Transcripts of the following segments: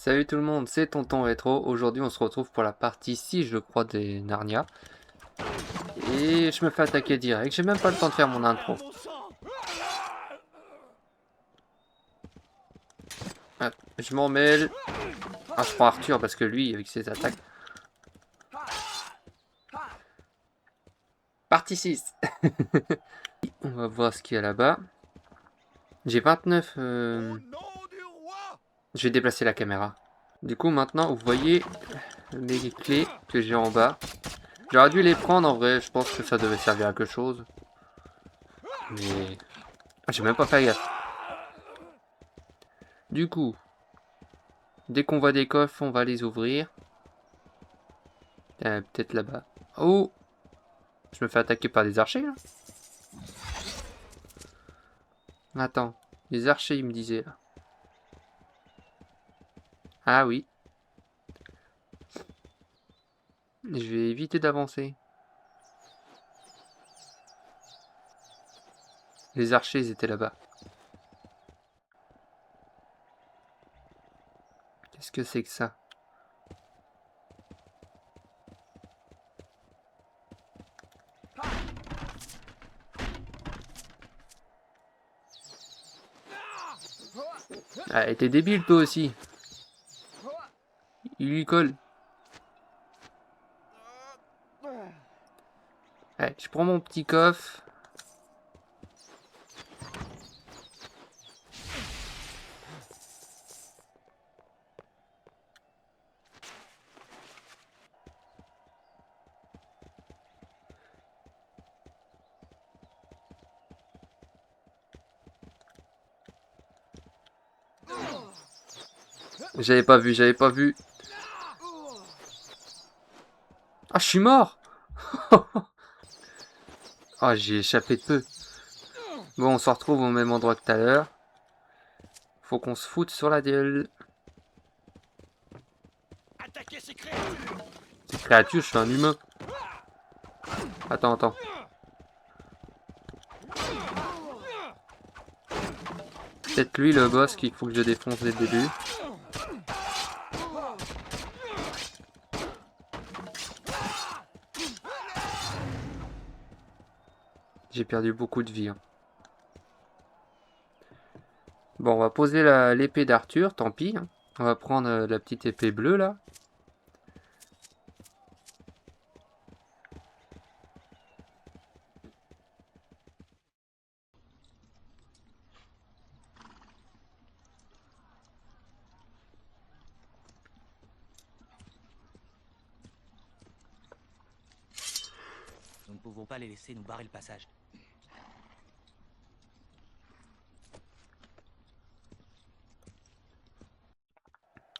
Salut tout le monde, c'est Tonton Rétro. Aujourd'hui on se retrouve pour la partie 6 je crois des Narnia. Et je me fais attaquer direct, j'ai même pas le temps de faire mon intro. Hop, je m'en mêle. Ah, je prends Arthur parce que lui avec ses attaques. Partie 6. On va voir ce qu'il y a là-bas. J'ai 29... Je vais déplacer la caméra. Du coup maintenant vous voyez les clés que j'ai en bas. J'aurais dû les prendre en vrai, je pense que ça devait servir à quelque chose. Mais... j'ai même pas fait gaffe. Du coup, dès qu'on voit des coffres, on va les ouvrir. Peut-être là-bas. Oh! Je me fais attaquer par des archers, là. Attends. Les archers, ils me disaient, là. Ah oui. Je vais éviter d'avancer. Les archers, ils étaient là-bas. Qu'est-ce que c'est que ça? Ah, t'es débile, toi aussi. Il lui colle. Allez, je prends mon petit coffre. J'avais pas vu, j'avais pas vu. Ah, je suis mort. Ah, j'ai échappé de peu. Bon, on se retrouve au même endroit que tout à l'heure. Faut qu'on se foute sur la gueule. Ces créatures, je suis un humain. Attends, attends. Peut-être lui le boss qu'il faut que je défonce dès le début. J'ai perdu beaucoup de vie. Hein. Bon, on va poser l'épée d'Arthur, tant pis. Hein. On va prendre la petite épée bleue là. Nous ne pouvons pas les laisser nous barrer le passage.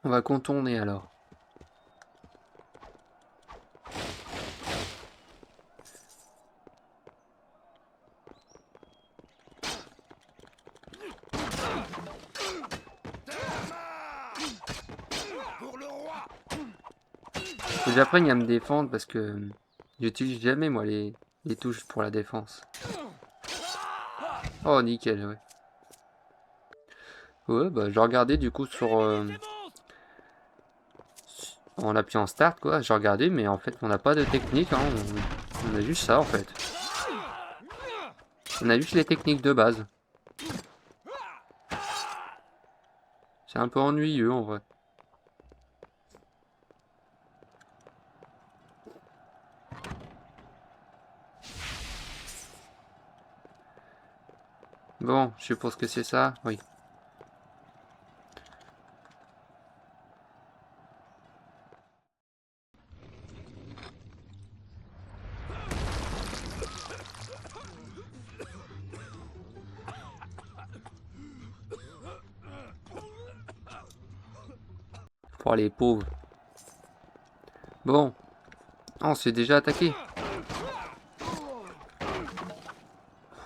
On va contourner alors. Faut que j'apprenne à me défendre parce que j'utilise jamais moi les touches pour la défense. Oh nickel, ouais. Ouais, bah je regardais du coup sur... en appuyant start quoi, j'ai regardé mais en fait on n'a pas de technique, hein. On a juste ça en fait. On a juste les techniques de base. C'est un peu ennuyeux en vrai. Bon, je suppose que c'est ça, oui. Pour les pauvres. Bon, on s'est déjà attaqué.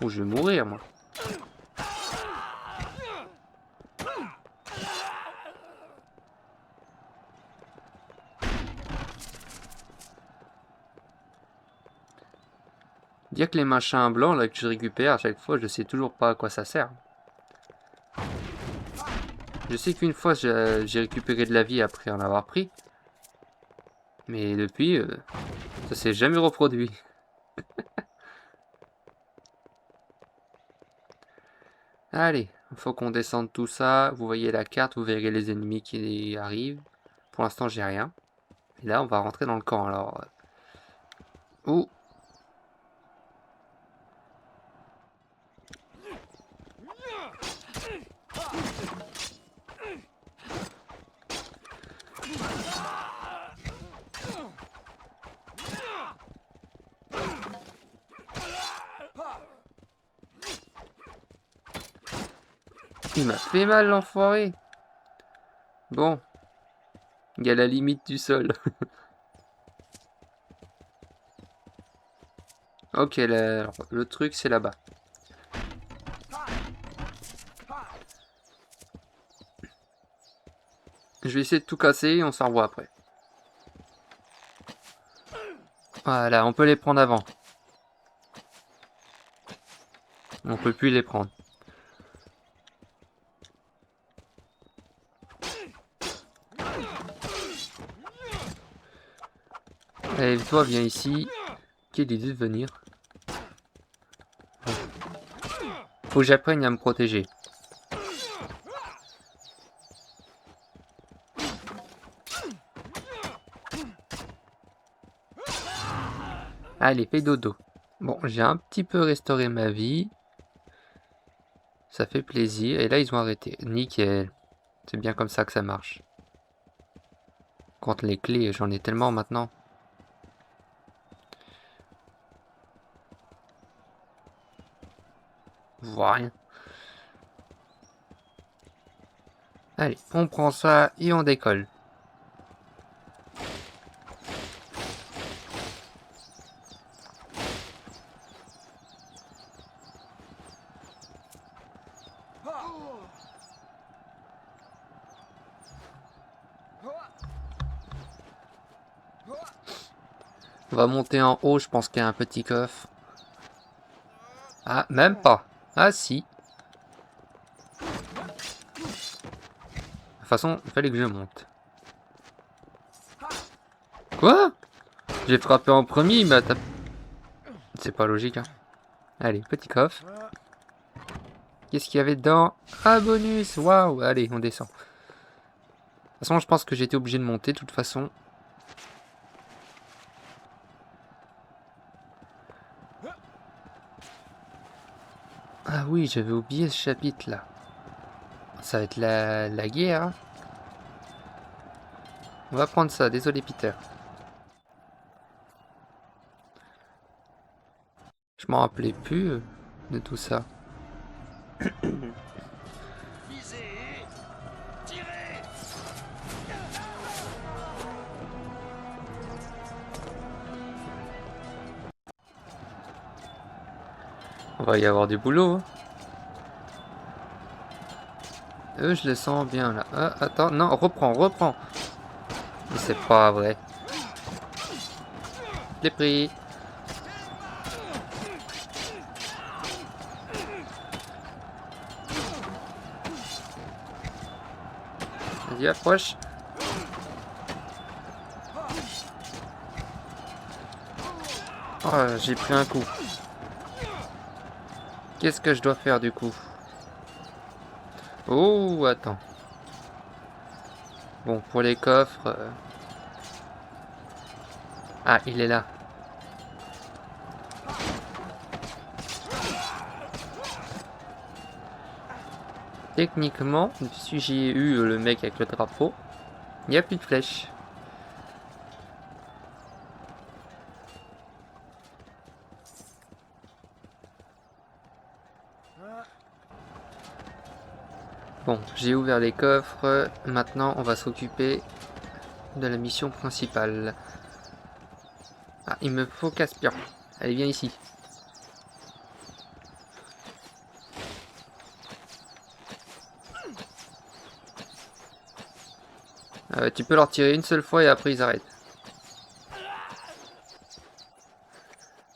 Oh, je vais mourir moi. Dire que les machins blancs là que je récupère à chaque fois, je sais toujours pas à quoi ça sert. Je sais qu'une fois j'ai récupéré de la vie après en avoir pris. Mais depuis, ça s'est jamais reproduit. Allez, il faut qu'on descende tout ça. Vous voyez la carte, vous verrez les ennemis qui arrivent. Pour l'instant, j'ai rien. Et là, on va rentrer dans le camp alors. Ouh! Il m'a fait mal l'enfoiré. Bon, il y a la limite du sol. Ok, le truc c'est là-bas. Je vais essayer de tout casser et on s'en revoit après. Voilà, on peut les prendre avant. On peut plus les prendre. Allez, toi, viens ici. Quelle idée de venir. Faut que j'apprenne à me protéger. Allez, fais dodo. Bon, j'ai un petit peu restauré ma vie. Ça fait plaisir. Et là, ils ont arrêté. Nickel. C'est bien comme ça que ça marche. Contre les clés, j'en ai tellement maintenant. Je vois rien. Allez, on prend ça et on décolle. On va monter en haut, je pense qu'il y a un petit coffre. Ah, même pas. Ah si. De toute façon, il fallait que je monte. Quoi? J'ai frappé en premier, il m'a tapé. C'est pas logique, hein. Allez, petit coffre. Qu'est-ce qu'il y avait dedans? Ah, bonus! Waouh! Allez, on descend. De toute façon, je pense que j'étais obligé de monter, de toute façon. Ah oui, j'avais oublié ce chapitre-là. Ça va être la guerre, hein. On va prendre ça, désolé Peter. Je m'en rappelais plus de tout ça. On va y avoir du boulot. Hein. Je les sens bien là. Ah, attends, non, reprends. Mais c'est pas vrai. Je l'ai pris. Vas-y, approche. Oh, j'ai pris un coup. Qu'est-ce que je dois faire du coup? Oh, attends. Bon, pour les coffres... Ah, il est là. Techniquement, si j'ai eu le mec avec le drapeau, il n'y a plus de flèches. Bon, j'ai ouvert les coffres. Maintenant, on va s'occuper de la mission principale. Ah, il me faut Caspian. Allez, viens ici. Tu peux leur tirer une seule fois et après ils arrêtent.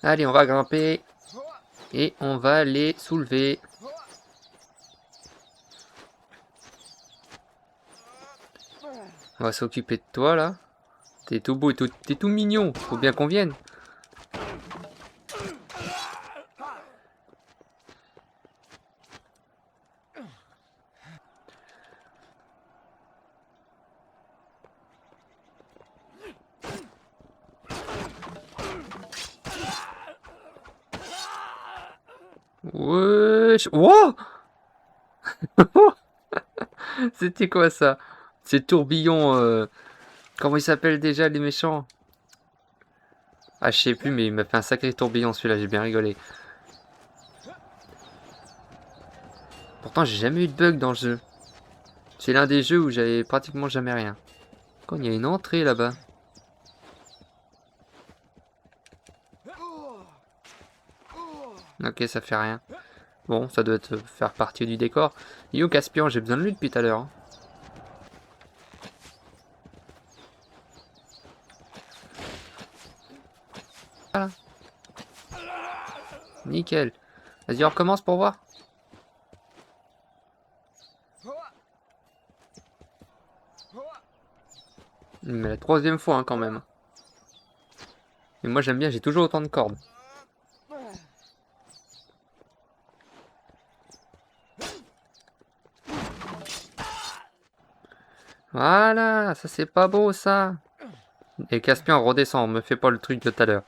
Allez, on va grimper. Et on va les soulever. On va s'occuper de toi là. T'es tout beau et t'es tout mignon. Faut bien qu'on vienne. Wesh. Wow. C'était quoi ça? Ces tourbillons. Comment ils s'appellent déjà les méchants? Ah, je sais plus, mais il m'a fait un sacré tourbillon celui-là, j'ai bien rigolé. Pourtant, j'ai jamais eu de bug dans le jeu. C'est l'un des jeux où j'avais pratiquement jamais rien. Quand il y a une entrée là-bas. Ok, ça fait rien. Bon, ça doit faire partie du décor. Yo, Caspian, j'ai besoin de lui depuis tout à l'heure. Hein. Voilà. Nickel. Vas-y, on recommence pour voir. Mais la troisième fois hein, quand même. Mais moi j'aime bien, j'ai toujours autant de cordes. Voilà, ça c'est pas beau ça. Et Caspian, redescend, me fais pas le truc de tout à l'heure.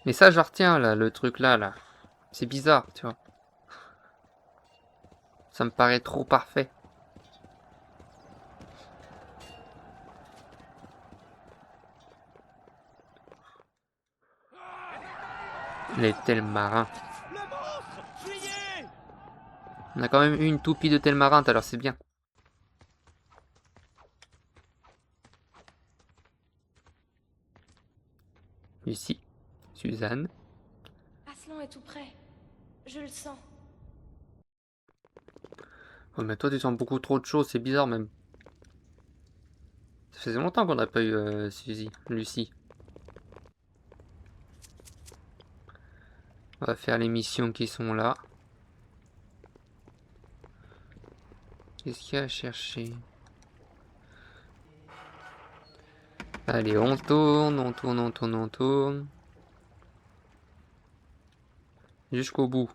Mais ça je retiens là, le truc là. C'est bizarre, tu vois. Ça me paraît trop parfait. Les Telmarins. On a quand même eu une toupie de Telmarin, alors c'est bien. Lucie, Suzanne. Aslan est tout près. Je le sens. Oh, mais toi tu sens beaucoup trop de choses, c'est bizarre même. Ça faisait longtemps qu'on n'a pas eu Lucie. On va faire les missions qui sont là. Qu'est-ce qu'il y a à chercher? Allez, on tourne, on tourne, on tourne, on tourne. Jusqu'au bout.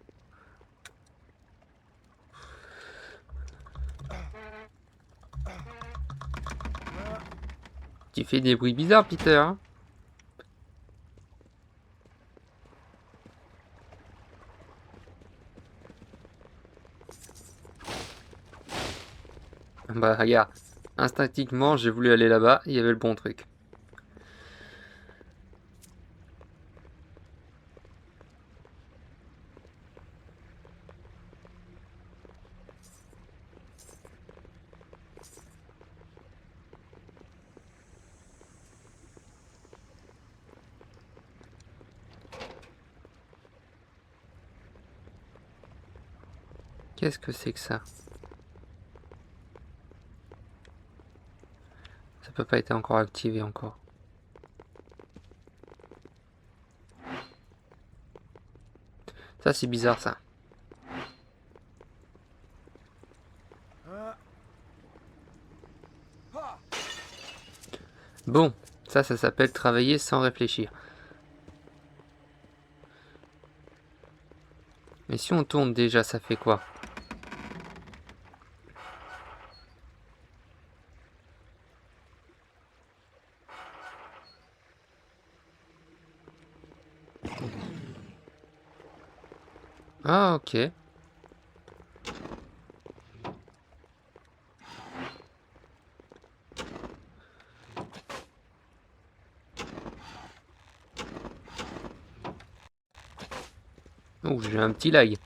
Tu fais des bruits bizarres, Peter. Hein? Bah, regarde. Instinctivement, j'ai voulu aller là-bas. Il y avait le bon truc. Qu'est-ce que c'est que ça? Ça peut pas être encore activé encore. Ça, c'est bizarre, ça. Bon, ça s'appelle travailler sans réfléchir. Mais si on tourne déjà, ça fait quoi? Ah, ok. Oh, j'ai un petit lag.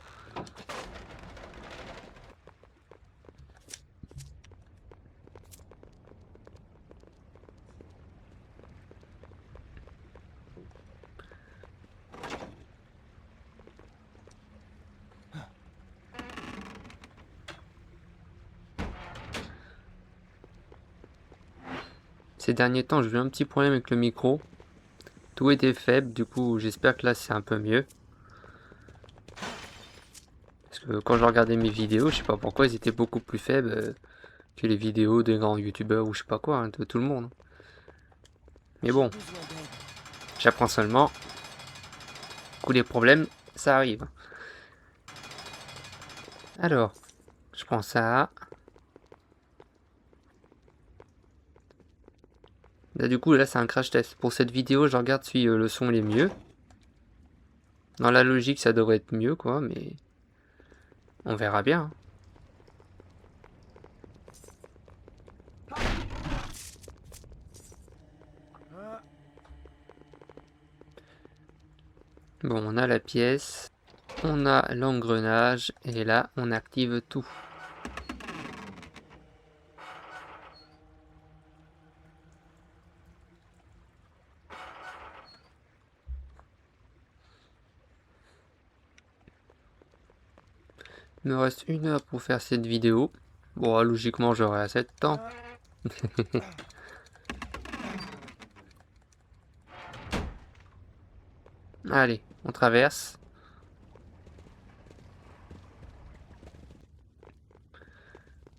Ces derniers temps, j'ai eu un petit problème avec le micro. Tout était faible, du coup, j'espère que là, c'est un peu mieux. Parce que quand je regardais mes vidéos, je sais pas pourquoi, ils étaient beaucoup plus faibles que les vidéos des grands youtubeurs ou je sais pas quoi, hein, de tout le monde. Mais bon, j'apprends seulement. Du coup, les problèmes, ça arrive. Alors, je prends ça. Là, du coup, là, c'est un crash test. Pour cette vidéo, je regarde si le son il est mieux. Dans la logique, ça devrait être mieux, quoi, mais on verra bien. Bon, on a la pièce, on a l'engrenage, et là, on active tout. Il me reste 1 heure pour faire cette vidéo. Bon, logiquement, j'aurai assez de temps. Allez, on traverse.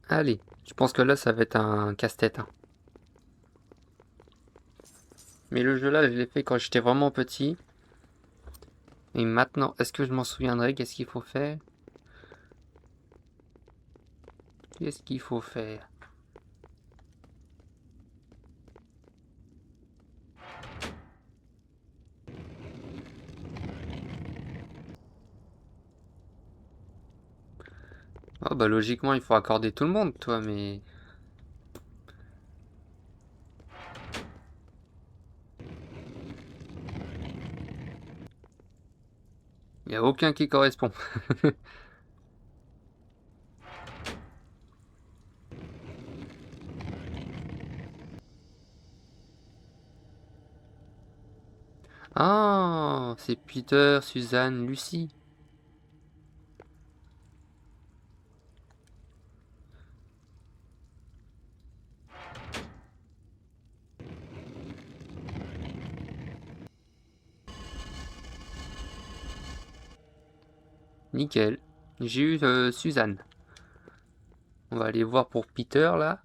Allez, je pense que là, ça va être un casse-tête, hein. Mais le jeu là, je l'ai fait quand j'étais vraiment petit. Et maintenant, est-ce que je m'en souviendrai? Qu'est-ce qu'il faut faire? Qu'est-ce qu'il faut faire? Oh bah logiquement, il faut accorder tout le monde, toi, mais... Il n'y a aucun qui correspond. Ah, c'est Peter, Suzanne, Lucie. Nickel. J'ai eu Suzanne. On va aller voir pour Peter, là.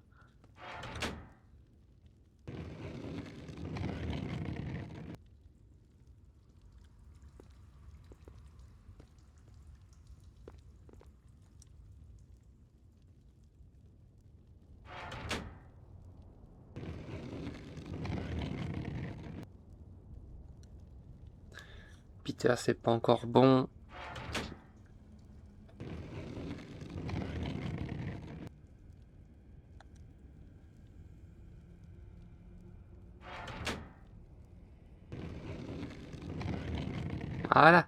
Peter, c'est pas encore bon. Voilà.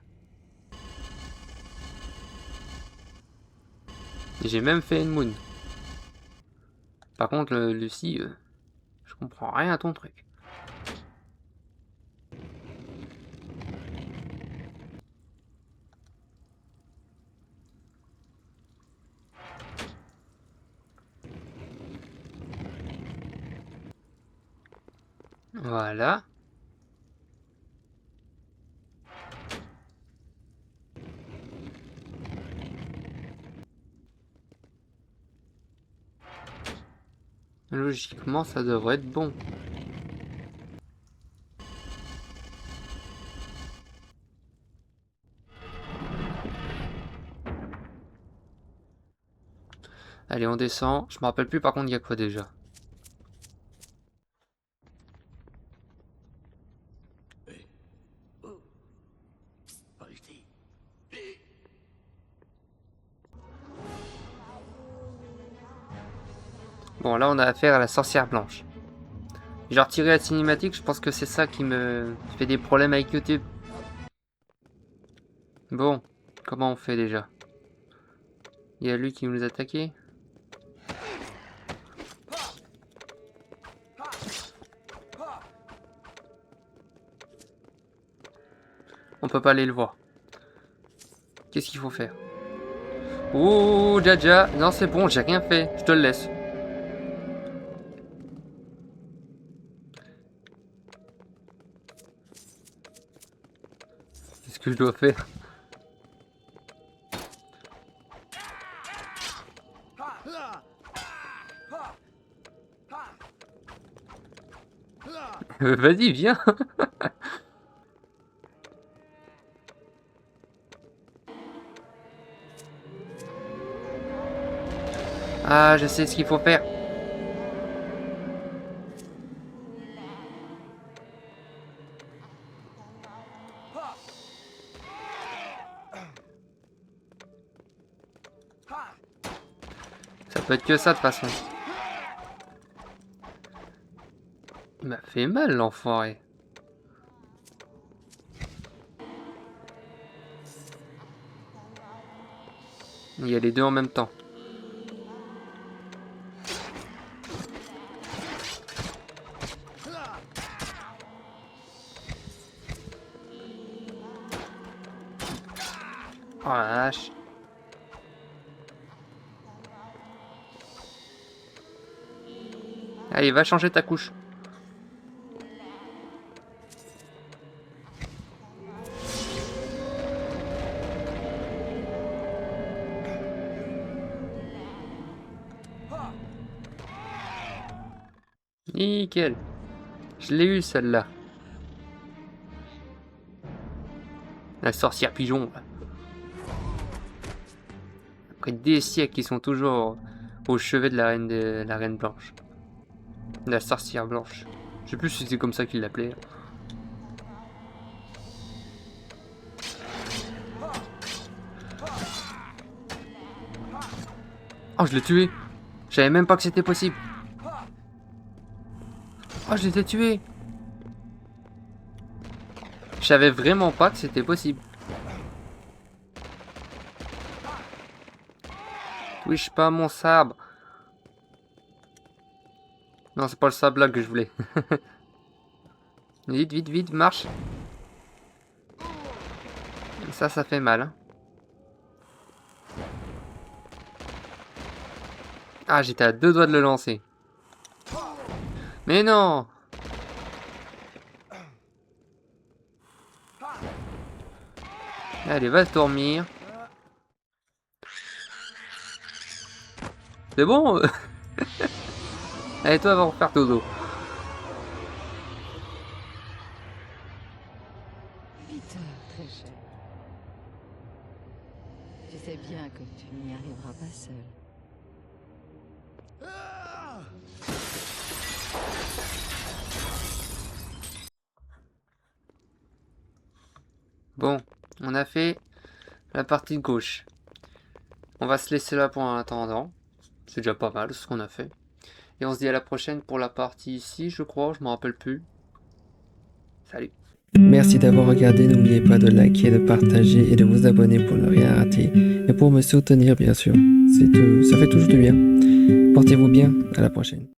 J'ai même fait une moon. Par contre, Lucie, je comprends rien à ton truc. Voilà. Logiquement, ça devrait être bon. Allez, on descend. Je me rappelle plus par contre, il y a quoi déjà. Polti. Bon, là, on a affaire à la sorcière blanche. J'ai retiré la cinématique, je pense que c'est ça qui me fait des problèmes avec YouTube. Bon, comment on fait déjà? Il y a lui qui nous attaquait. On peut pas aller le voir. Qu'est-ce qu'il faut faire? Ouh, Jaja. Non, c'est bon, j'ai rien fait. Je te le laisse. Qu'est-ce que je dois faire? Vas-y, viens. Ah, je sais ce qu'il faut faire. Ça peut être que ça de toute façon. Il m'a fait mal, l'enfoiré. Il y a les deux en même temps. Oh la vache. Allez, va changer ta couche. Nickel. Je l'ai eu celle-là. La sorcière pigeon. Après des siècles, ils sont toujours au chevet de la reine blanche. La sorcière blanche. Je sais plus si c'est comme ça qu'ils l'appelaient. Oh, je l'ai tué. Je savais même pas que c'était possible. Oh, je l'ai tué. Je savais vraiment pas que c'était possible. Touche pas mon sabre. Non, c'est pas le sabre là que je voulais. Vite, vite, vite, marche. Ça fait mal. Hein. Ah, j'étais à 2 doigts de le lancer. Mais non! Allez, va dormir. C'est bon? Allez, toi, va refaire dodo. Peter, très cher. Je sais bien que tu n'y arriveras pas seul. Bon, on a fait la partie de gauche. On va se laisser là pour un attendant. C'est déjà pas mal ce qu'on a fait. Et on se dit à la prochaine pour la partie ici, je crois. Je me rappelle plus. Salut. Merci d'avoir regardé. N'oubliez pas de liker, de partager et de vous abonner pour ne rien rater. Et pour me soutenir, bien sûr. Ça fait toujours du bien. Portez-vous bien. À la prochaine.